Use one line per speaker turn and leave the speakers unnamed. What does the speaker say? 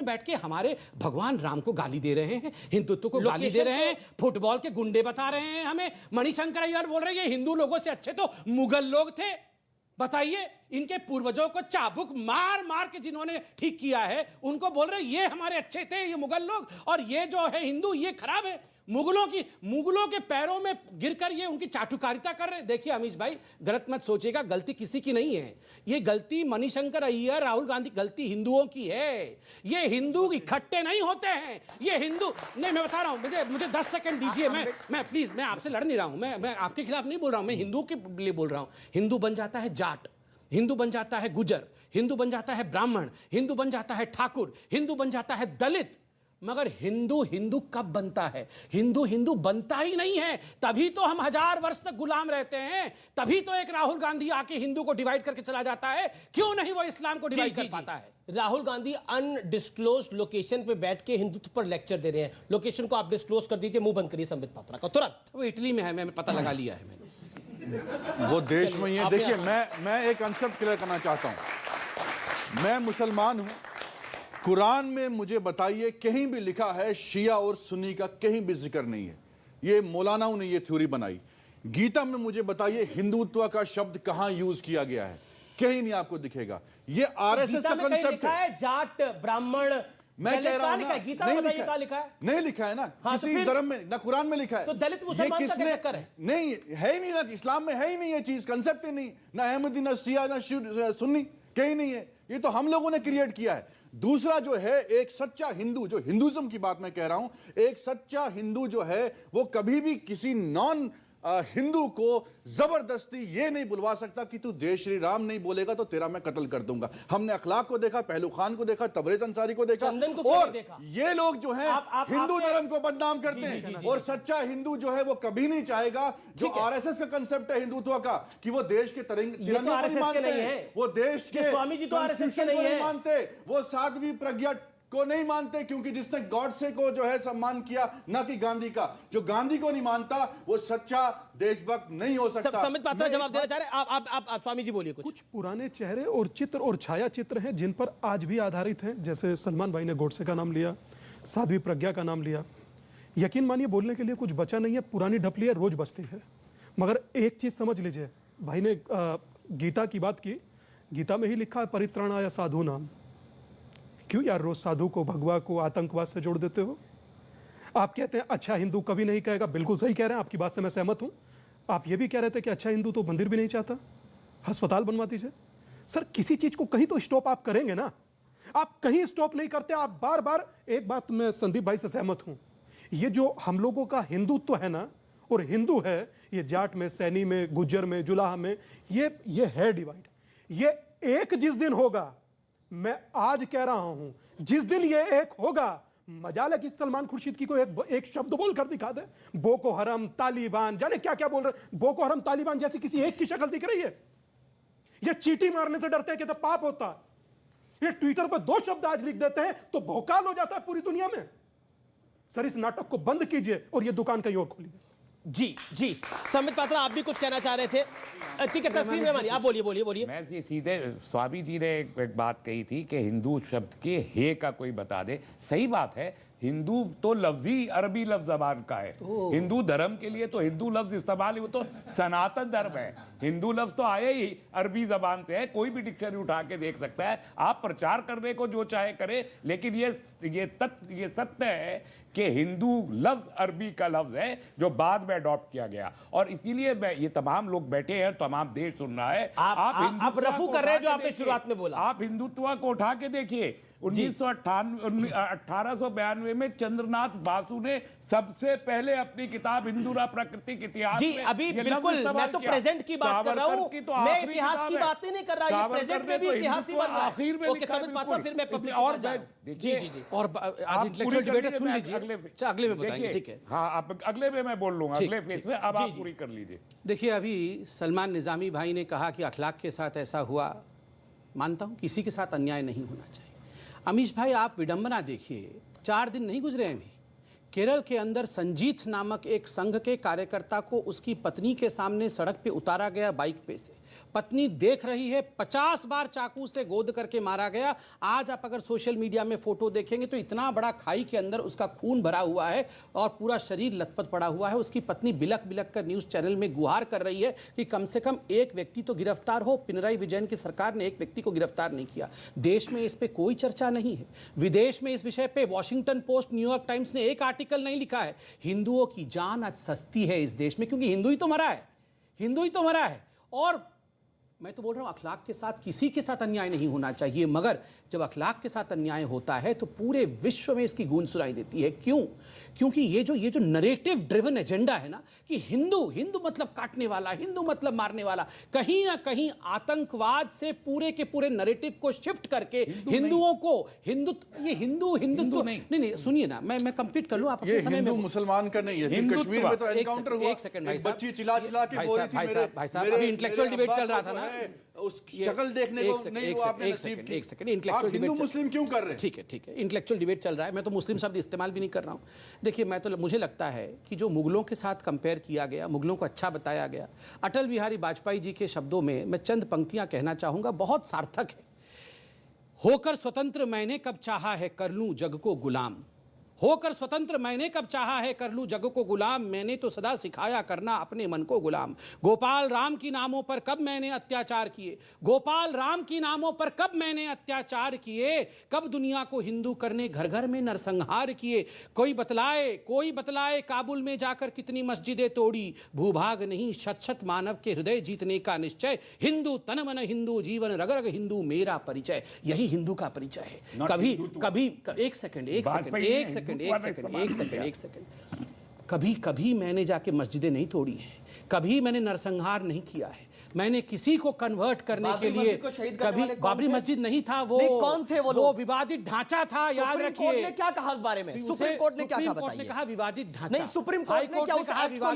बैठ के हमारे भगवान राम को गाली दे रहे हैं, हिंदुत्व को गाली दे रहे हैं, फुटबॉल के गुंडे बता रहे हैं हमें। मणिशंकर अय्यर बोल रहे हैं हिंदू लोगों से अच्छे तो मुगल लोग थे। बताइए, इनके पूर्वजों को चाबुक मार मार के जिन्होंने ठीक किया है उनको बोल रहे ये हमारे अच्छे थे ये मुगल लोग, और ये जो है हिंदू ये खराब है। मुगलों के पैरों में गिरकर ये उनकी चाटुकारिता कर रहे। देखिए अमीश भाई, गलत मत सोचिएगा, गलती किसी की नहीं है। ये गलती मणिशंकर अय्यर, राहुल गांधी, गलती हिंदुओं की है। ये हिंदू इकट्ठे नहीं होते हैं, ये हिंदू नहीं। मैं बता रहा हूं, मुझे 10 सेकंड दीजिए। मैं प्लीज, मैं आपसे लड़ नहीं रहा हूं, मैं आपके खिलाफ नहीं बोल रहा हूं, मैं हिंदू के लिए बोल रहा हूं। हिंदू बन जाता है जाट, हिंदू बन जाता है गुजर, हिंदू बन जाता है ब्राह्मण, हिंदू बन जाता है ठाकुर, हिंदू बन जाता है दलित। मगर हिंदू हिंदू कब बनता है? हिंदू हिंदू बनता ही नहीं है। तभी तो हम 1000 वर्ष तक गुलाम रहते हैं। तभी तो एक राहुल गांधी आके हिंदू को डिवाइड करके चला जाता है। क्यों नहीं वो इस्लाम को डिवाइड कर पाता है?
राहुल गांधी अनडिस्क्लोज्ड लोकेशन पे बैठ के हिंदुत्व पर लेक्चर दे रहे हैं। लोकेशन को आप डिस्क्लोज कर दीजिए, मुंह बंद करिए संबित पात्रा का तुरंत।
वो इटली में है, मैं पता लगा लिया है मैंने।
वो देश में ही है। देखिए, मैं एक कंसेप्ट क्लियर करना चाहता हूं। मैं मुसलमान हूं। कुरान में मुझे बताइए कहीं भी लिखा है शिया और सुन्नी का कहीं भी जिक्र नहीं है। ये मौलानाओं ने ये थ्योरी बनाई। गीता में मुझे बताइए हिंदुत्व का शब्द कहां यूज किया गया है? कहीं नहीं आपको दिखेगा। ये आरएसएस का कंसेप्ट
है। जाट ब्राह्मण
मैं कह रहा हूं ना,
गीता में बताइए कहां लिखा है?
नहीं लिखा है ना, किसी धर्म में ना कुरान में लिखा है।
तो दलित मुसलमान का क्या चक्कर है?
नहीं है ही नहीं ना, इस्लाम में है ही नहीं ये चीज, कंसेप्ट ही नहीं। ना अहमदी, ना शिया, ना सुन्नी, कहीं नहीं है। ये तो हम लोगों ने क्रिएट किया है। दूसरा जो है, एक सच्चा हिंदू, जो हिंदुइज्म की बात मैं कह रहा हूं, एक सच्चा हिंदू जो है वो कभी भी किसी नॉन हिंदू को जबरदस्ती ये नहीं बुलवा सकता कि तू जय श्री राम नहीं बोलेगा तो तेरा मैं कत्ल कर दूंगा। हमने अखलाक को देखा, पहलू खान को देखा, तबरेज अंसारी को देखा, और ये लोग जो हैं हिंदू धर्म को बदनाम करते हैं। और सच्चा हिंदू जो है वो कभी नहीं चाहेगा, जो आरएसएस का कंसेप्ट है हिंदुत्व का, कि वो देश के तिरंगे को नहीं मानते, वो देश के
स्वामी जी तो आरएसएस के
नहीं मानते, वो साध्वी प्रज्ञा को नहीं मानते, क्योंकि जिसने गॉडसे को जो है सम्मान किया, ना कि गांधी का। जो गांधी को नहीं मानता वो सच्चा देशभक्त नहीं हो सकता।
संबित पात्रा जवाब देना चाह रहे हैं। आप स्वामी जी बोलिए।
कुछ पुराने चेहरे और चित्र और छाया चित्र हैं जिन पर आज भी आधारित हैं। जैसे सलमान भाई ने गॉडसे का नाम लिया, साध्वी प्रज्ञा का नाम लिया। यकीन मानिए बोलने के लिए कुछ बचा नहीं है, पुरानी ढपलियां रोज बजती है। मगर एक चीज समझ लीजिए, भाई ने गीता की बात की, गीता में ही लिखा है परित्राणाय साधु नाम। क्यों यार रोज साधु को, भगवा को आतंकवाद से जोड़ देते हो? आप कहते हैं अच्छा हिंदू कभी नहीं कहेगा, बिल्कुल सही कह रहे हैं, आपकी बात से मैं सहमत हूं। आप ये भी कह रहे थे कि अच्छा हिंदू तो मंदिर भी नहीं चाहता, अस्पताल बनवा दीजिए। सर किसी चीज को कहीं तो स्टॉप आप करेंगे ना, आप कहीं स्टॉप नहीं करते। आप बार बार, एक बात मैं संदीप भाई से सहमत हूं, ये जो हम लोगों का हिंदुत्व है ना, और हिंदू है ये जाट में, सैनी में, गुज्जर में, जुलाहा में, ये है डिवाइड। ये एक जिस दिन होगा, मैं आज कह रहा हूं, जिस दिन ये एक होगा, मजाल है कि सलमान खुर्शीद की कोई एक शब्द बोल कर दिखा दे। बोको हरम, तालिबान, जाने क्या क्या बोल रहे। बोको हरम, तालिबान जैसी किसी एक की शक्ल दिख रही है? ये चीटी मारने से डरते हैं कि तो पाप होता है। ये ट्विटर पर 2 शब्द आज लिख देते हैं तो भौकाल हो जाता है पूरी दुनिया में। सर इस नाटक को बंद कीजिए और ये दुकान कहीं और खोलिए।
जी संबित पात्रा, आप भी कुछ कहना चाह रहे थे। ठीक है, तस्वीर में आप बोलिए।
मैं ये सीधे, स्वामी जी ने एक बात कही थी कि हिंदू शब्द के हे का कोई बता दे। सही बात है, हिंदू तो लफ्जी अरबी लफ्ज जबान का है। हिंदू धर्म के लिए तो हिंदू लफ्ज इस्तेमाल, वो तो सनातन धर्म है। हिंदू लफ्ज तो आए ही अरबी जबान से है, कोई भी डिक्शनरी उठा के देख सकता है। आप प्रचार करने को जो चाहे करे, लेकिन ये सत्य है कि हिंदू लफ्ज अरबी का लफ्ज है जो बाद में अडॉप्ट किया गया। और इसीलिए ये तमाम लोग बैठे हैं, तमाम देश सुन रहा है।
आप रफू कर रहे हैं जो आपने शुरुआत में बोला।
आप हिंदुत्व को उठा के देखिए। 1892 में चंद्रनाथ बासु ने सबसे पहले अपनी किताब हिंदुरा प्राकृतिक इतिहास
जी, अभी बिल्कुल मैं तो प्रेजेंट की बात कर रहा हूं, मैं इतिहास की बातें नहीं कर रहा, ये प्रेजेंट में भी इतिहास ही बन रहा है।
आखिर में
ओके संबित पात्रा, फिर मैं पब्लिक
और
जी
और आज इंटेलेक्चुअल डिबेट सुन लीजिए, अगले में बताएंगे। ठीक है,
हाँ, आप अगले में मैं बोल लूंगा, अगले फेस में। अब आप पूरी कर लीजिए।
देखिए, अभी सलमान निजामी भाई ने कहा कि अखलाक के साथ ऐसा हुआ। मानता हूं किसी के साथ अन्याय नहीं होना चाहिए। अमीश भाई, आप विडंबना देखिए, 4 दिन नहीं गुजरे हैं अभी, केरल के अंदर संजीत नामक एक संघ के कार्यकर्ता को उसकी पत्नी के सामने सड़क पे उतारा गया बाइक पे से, पत्नी देख रही है, 50 बार चाकू से गोद करके मारा गया। आज आप अगर सोशल मीडिया में फोटो देखेंगे तो इतना बड़ा खाई के अंदर उसका खून भरा हुआ है और पूरा शरीर लथपथ पड़ा हुआ है। उसकी पत्नी बिलख बिलख कर न्यूज चैनल में गुहार कर रही है कि कम से कम एक व्यक्ति तो गिरफ्तार हो। पिनराई विजयन की सरकार ने एक व्यक्ति को गिरफ्तार नहीं किया। देश में इस पे कोई चर्चा नहीं है। विदेश में इस विषय पे वॉशिंगटन पोस्ट, न्यूयॉर्क टाइम्स ने एक आर्टिकल नहीं लिखा है। हिंदुओं की जान आज सस्ती है इस देश में, क्योंकि हिंदू ही तो मरा है, हिंदू ही तो मरा है। और मैं तो बोल रहा हूं अखलाक के साथ किसी के साथ अन्याय नहीं होना चाहिए, मगर जब अखलाक के साथ अन्याय होता है तो पूरे विश्व में इसकी गूंज सुनाई देती है। क्यों? क्योंकि ये जो नरेटिव ड्रिवन एजेंडा है ना कि हिंदू मतलब काटने वाला, हिंदू मतलब मारने वाला, कहीं ना कहीं आतंकवाद से पूरे के पूरे नरेटिव को शिफ्ट करके हिंदुओं को हिंदुत्व नहीं, सुनिए ना, मैं कंप्लीट कर लूं। आप
ये
अपने समय
हिंदू
में
मुसलमान का नहीं है। कश्मीर में तो एनकाउंटर हुआ,
एक सेकंड भाई
एक
साहब,
बच्ची चिल्ला चिल्ला के बोल रही थी
भाई साहब अभी इंटेलेक्चुअल डिबेट चल रहा था ना,
उस शक्ल देखने को नहीं हुआ आपने नसीब की।
एक सेकंड इंटेलेक्चुअल
आप हिंदू
डिबेट
मुस्लिम क्यों कर रहे हैं?
ठीक है इंटेलेक्चुअल डिबेट चल रहा है। मैं तो मुस्लिम शब्द इस्तेमाल भी नहीं कर रहा हूं। देखिए मुझे लगता है कि जो मुगलों के साथ कंपेयर किया गया, मुगलों को अच्छा बताया गया, अटल बिहारी वाजपेयी जी के शब्दों में मैं चंद पंक्तियां कहना चाहूंगा, बहुत सार्थक है। होकर स्वतंत्र मैंने कब चाहा है कर लूं जग को गुलाम, होकर स्वतंत्र मैंने कब चाहा है कर लूं जग को गुलाम, मैंने तो सदा सिखाया करना अपने मन को गुलाम। गोपाल राम की नामों पर कब मैंने अत्याचार किए, गोपाल राम की नामों पर कब मैंने अत्याचार किए, कब दुनिया को हिंदू करने घर घर में नरसंहार किए। कोई बतलाए काबुल में जाकर कितनी मस्जिदें तोड़ी, भूभाग नहीं शत शत मानव के हृदय जीतने का निश्चय, हिंदू तन मन हिंदू जीवन रग रग हिंदू मेरा परिचय। यही हिंदू का परिचय है। कभी एक सेकंड कभी मैंने जाके मस्जिदें नहीं तोड़ी है, कभी मैंने नरसंहार नहीं किया है, मैंने किसी को कन्वर्ट करने के लिए कभी बाबरी मस्जिद नहीं था, वो
कौन थे वो
लोग? विवादित ढांचा था, याद रखिए।
सुप्रीम कोर्ट ने क्या कहा इस बारे में? सुप्रीम कोर्ट ने क्या कहा बताइए?
कहा विवादित ढांचा
नहीं, सुप्रीम कोर्ट ने क्या उस एक्ट को